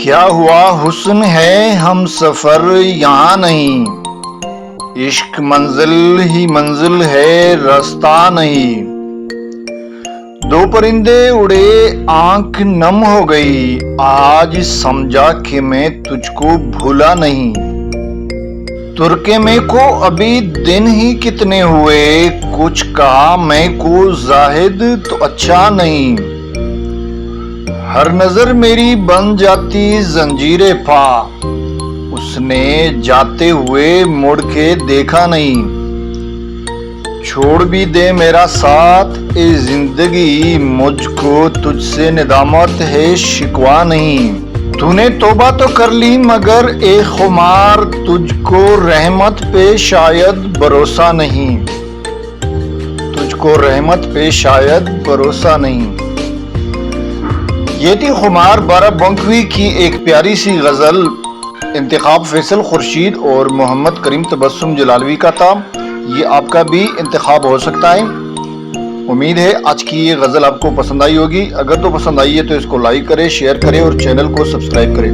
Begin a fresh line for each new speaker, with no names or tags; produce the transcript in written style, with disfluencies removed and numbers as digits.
क्या हुआ हुस्न है हम सफर यहाँ नहीं, इश्क मंजिल ही मंजिल है रास्ता नहीं। दो परिंदे उड़े आंख नम हो गई, आज समझा कि मैं तुझको भूला नहीं। तुर्के में को अभी दिन ही कितने हुए, कुछ कहा मैं को जाहिद तो अच्छा नहीं। हर नजर मेरी बन जाती जंजीरे पा, उसने जाते हुए मुड़ के देखा नहीं। छोड़ भी दे मेरा साथ ए जिंदगी, मुझको तुझसे निदामत है शिकवा नहीं। तूने तौबा तो कर ली मगर ए खुमार, तुझको रहमत पे शायद भरोसा नहीं। तुझको रहमत पे शायद भरोसा नहीं। ये थी खुमार बाराबंकी की एक प्यारी सी गजल। इंतखाब फैसल खुर्शीद और मोहम्मद करीम तबस्सुम जलालवी का था। ये आपका भी इंतखाब हो सकता है। उम्मीद है आज की ये गजल आपको पसंद आई होगी। अगर तो पसंद आई है तो इसको लाइक करें, शेयर करें और चैनल को सब्सक्राइब करें।